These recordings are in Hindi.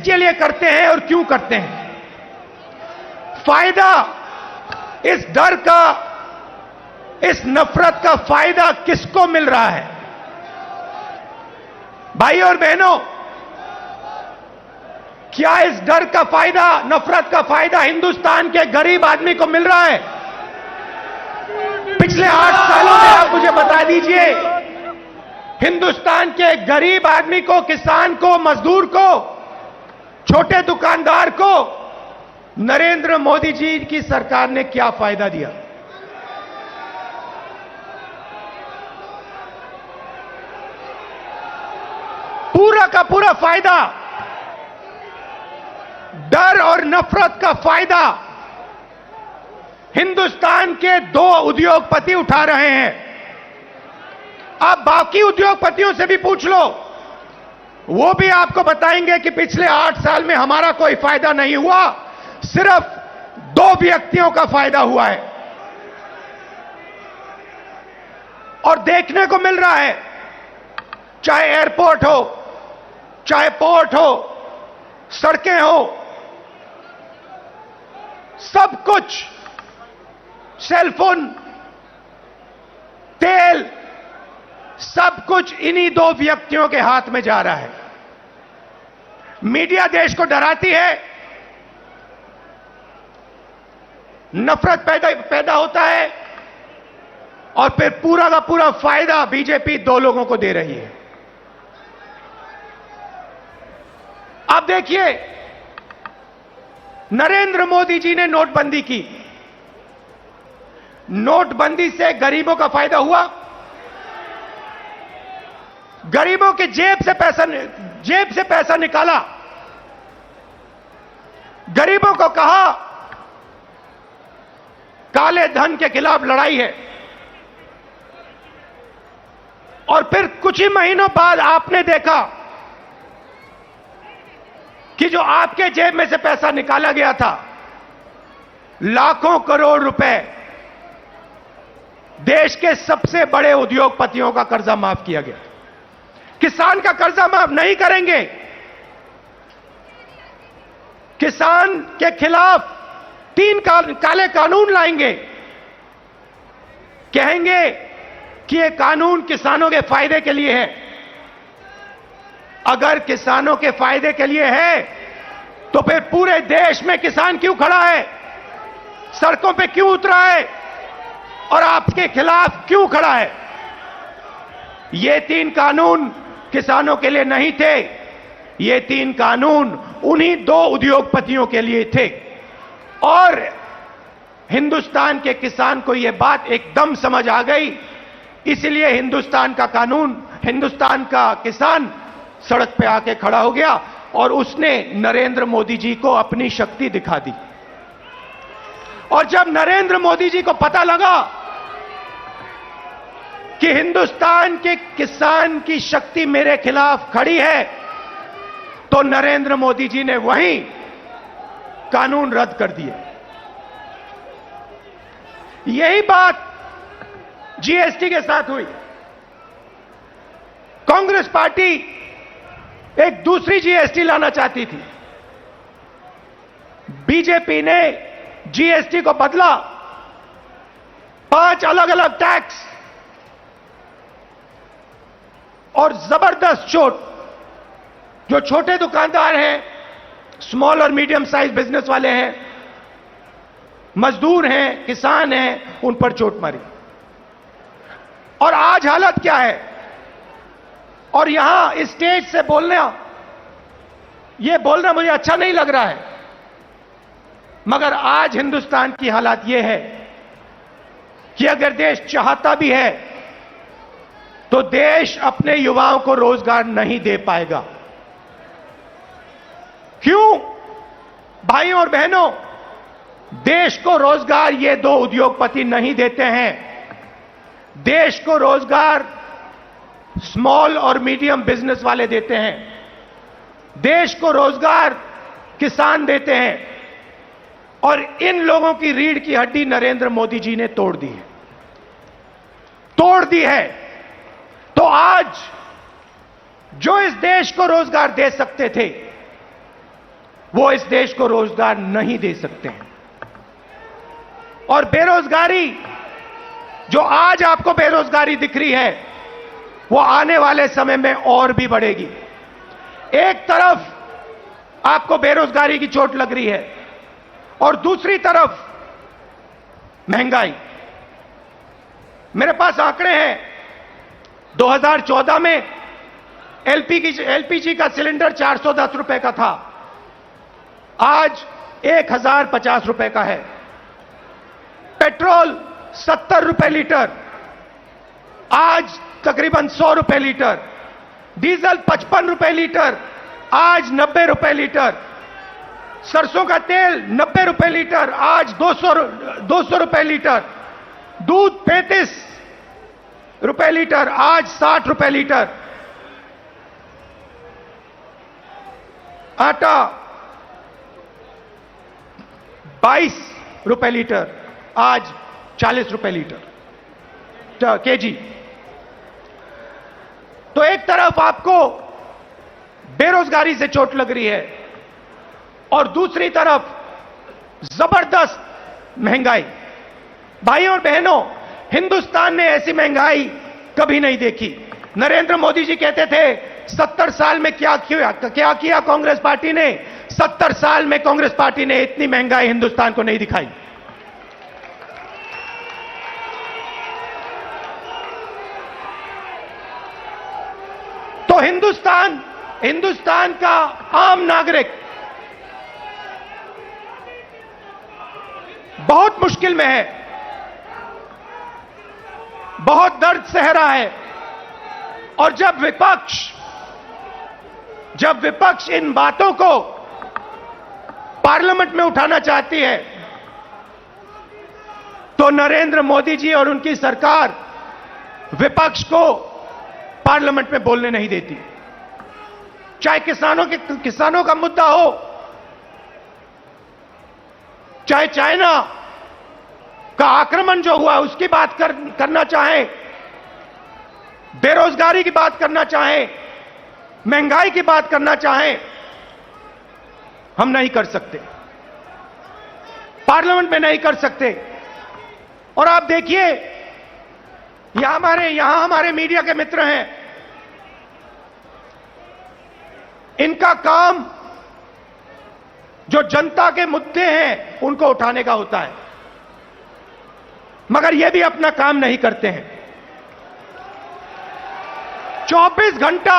के लिए करते हैं और क्यों करते हैं? फायदा, इस डर का, इस नफरत का फायदा किसको मिल रहा है? भाई और बहनों, क्या इस डर का फायदा, नफरत का फायदा हिंदुस्तान के गरीब आदमी को मिल रहा है? पिछले 8 सालों में आप मुझे बता दीजिए, हिंदुस्तान के गरीब आदमी को, किसान को, मजदूर को, छोटे दुकानदार को नरेंद्र मोदी जी की सरकार ने क्या फायदा दिया? पूरा का पूरा फायदा, डर और नफरत का फायदा हिंदुस्तान के 2 उद्योगपति उठा रहे हैं। आप बाकी उद्योगपतियों से भी पूछ लो, वो भी आपको बताएंगे कि पिछले 8 साल में हमारा कोई फायदा नहीं हुआ, सिर्फ 2 व्यक्तियों का फायदा हुआ है। और देखने को मिल रहा है, चाहे एयरपोर्ट हो, चाहे पोर्ट हो, सड़कें हो, सब कुछ, सेलफोन, तेल, सब कुछ इन्हीं 2 व्यक्तियों के हाथ में जा रहा है। मीडिया देश को डराती है, नफरत पैदा होता है, और फिर पूरा का पूरा फायदा बीजेपी 2 लोगों को दे रही है। आप देखिए, नरेंद्र मोदी जी ने नोटबंदी की। नोटबंदी से गरीबों का फायदा हुआ? गरीबों की जेब से पैसा निकाला, गरीबों को कहा काले धन के खिलाफ लड़ाई है, और फिर कुछ ही महीनों बाद आपने देखा कि जो आपके जेब में से पैसा निकाला गया था, लाखों करोड़ रुपए देश के सबसे बड़े उद्योगपतियों का कर्जा माफ किया गया। किसान का कर्जा माफ नहीं करेंगे, किसान के खिलाफ 3 काले कानून लाएंगे, कहेंगे कि यह कानून किसानों के फायदे के लिए है। अगर किसानों के फायदे के लिए है तो फिर पूरे देश में किसान क्यों खड़ा है, सड़कों पे क्यों उतरा है, और आपके खिलाफ क्यों खड़ा है? ये 3 कानून किसानों के लिए नहीं थे, ये 3 कानून उन्हीं 2 उद्योगपतियों के लिए थे। और हिंदुस्तान के किसान को यह बात एकदम समझ आ गई, इसलिए हिंदुस्तान का कानून, हिंदुस्तान का किसान सड़क पे आके खड़ा हो गया, और उसने नरेंद्र मोदी जी को अपनी शक्ति दिखा दी। और जब नरेंद्र मोदी जी को पता लगा कि हिंदुस्तान के किसान की शक्ति मेरे खिलाफ खड़ी है, तो नरेंद्र मोदी जी ने वहीं कानून रद्द कर दिए। यही बात जीएसटी के साथ हुई। कांग्रेस पार्टी एक दूसरी जीएसटी लाना चाहती थी, बीजेपी ने जीएसटी को बदला, 5 अलग अलग टैक्स, और जबरदस्त चोट जो छोटे दुकानदार हैं, स्मॉल और मीडियम साइज बिजनेस वाले हैं, मजदूर हैं, किसान हैं, उन पर चोट मारी। और आज हालत क्या है? और यहां स्टेज से बोलना मुझे अच्छा नहीं लग रहा है, मगर आज हिंदुस्तान की हालत यह है कि अगर देश चाहता भी है तो देश अपने युवाओं को रोजगार नहीं दे पाएगा। क्यों? भाइयों और बहनों, देश को रोजगार ये 2 उद्योगपति नहीं देते हैं। देश को रोजगार स्मॉल और मीडियम बिजनेस वाले देते हैं, देश को रोजगार किसान देते हैं, और इन लोगों की रीढ़ की हड्डी नरेंद्र मोदी जी ने तोड़ दी है। तो आज जो इस देश को रोजगार दे सकते थे, वो इस देश को रोजगार नहीं दे सकते हैं। और बेरोजगारी, जो आज आपको बेरोजगारी दिख रही है, वो आने वाले समय में और भी बढ़ेगी। एक तरफ आपको बेरोजगारी की चोट लग रही है और दूसरी तरफ महंगाई। मेरे पास आंकड़े हैं, 2014 में एलपीजी का सिलेंडर 410 रुपए का था, आज 1050 रुपए का है। पेट्रोल 70 रुपए लीटर, आज तकरीबन 100 रुपए लीटर। डीजल 55 रुपए लीटर, आज 90 रुपए लीटर। सरसों का तेल 90 रुपए लीटर, आज 200 रुपए लीटर। दूध 35 रुपए लीटर, आज 60 रुपए लीटर। आटा 22 रुपए लीटर, आज 40 रुपए लीटर केजी। तो एक तरफ आपको बेरोजगारी से चोट लग रही है और दूसरी तरफ जबरदस्त महंगाई। भाइयों और बहनों, हिंदुस्तान ने ऐसी महंगाई कभी नहीं देखी। नरेंद्र मोदी जी कहते थे 70 साल में क्या किया कांग्रेस पार्टी ने। 70 साल में कांग्रेस पार्टी ने इतनी महंगाई हिंदुस्तान को नहीं दिखाई। तो हिंदुस्तान का आम नागरिक बहुत मुश्किल में है, बहुत दर्द सह रहा है। और जब विपक्ष इन बातों को पार्लियामेंट में उठाना चाहती है, तो नरेंद्र मोदी जी और उनकी सरकार विपक्ष को पार्लियामेंट में बोलने नहीं देती। चाहे किसानों का मुद्दा हो, चाहे चाइना का आक्रमण जो हुआ उसकी बात करना चाहें, बेरोजगारी की बात करना चाहें, महंगाई की बात करना चाहें, हम नहीं कर सकते, पार्लियामेंट में नहीं कर सकते। और आप देखिए, यहां हमारे मीडिया के मित्र हैं, इनका काम जो जनता के मुद्दे हैं उनको उठाने का होता है, मगर ये भी अपना काम नहीं करते हैं। 24 घंटा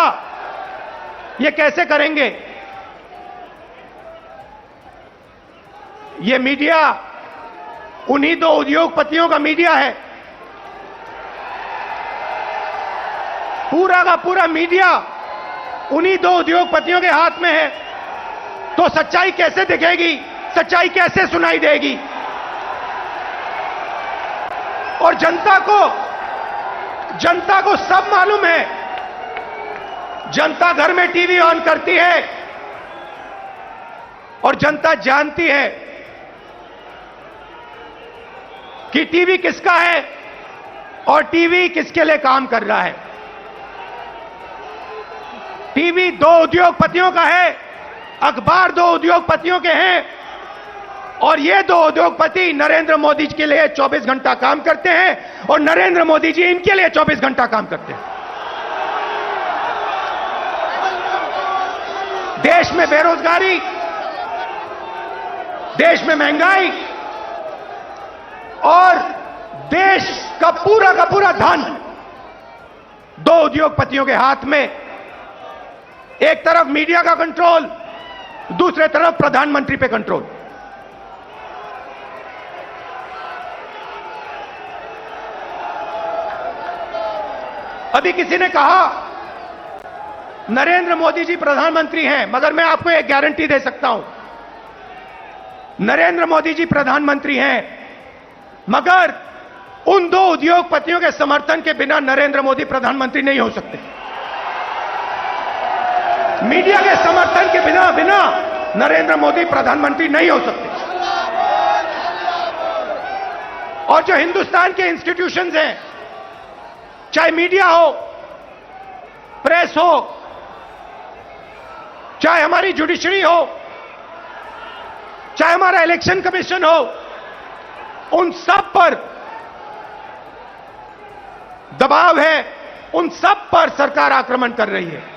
ये कैसे करेंगे? ये मीडिया उन्हीं दो उद्योगपतियों का मीडिया है। पूरा का पूरा मीडिया उन्हीं दो उद्योगपतियों के हाथ में है। तो सच्चाई कैसे दिखेगी? सच्चाई कैसे सुनाई देगी? और जनता को सब मालूम है। जनता घर में टीवी ऑन करती है और जनता जानती है कि टीवी किसका है और टीवी किसके लिए काम कर रहा है। टीवी दो उद्योगपतियों का है, अखबार दो उद्योगपतियों के हैं, और ये दो उद्योगपति नरेंद्र मोदी जी के लिए 24 घंटा काम करते हैं और नरेंद्र मोदी जी इनके लिए 24 घंटा काम करते हैं। देश में बेरोजगारी, देश में महंगाई और देश का पूरा धन दो उद्योगपतियों के हाथ में। एक तरफ मीडिया का कंट्रोल, दूसरे तरफ प्रधानमंत्री पे कंट्रोल। अभी किसी ने कहा नरेंद्र मोदी जी प्रधानमंत्री हैं, मगर मैं आपको एक गारंटी दे सकता हूं, नरेंद्र मोदी जी प्रधानमंत्री हैं, मगर उन दो उद्योगपतियों के समर्थन के बिना नरेंद्र मोदी प्रधानमंत्री नहीं हो सकते। मीडिया के समर्थन के बिना नरेंद्र मोदी प्रधानमंत्री नहीं हो सकते। और जो हिंदुस्तान के इंस्टीट्यूशंस हैं, चाहे मीडिया हो, प्रेस हो, चाहे हमारी जुडिशरी हो, चाहे हमारा इलेक्शन कमीशन हो, उन सब पर दबाव है, उन सब पर सरकार आक्रमण कर रही है।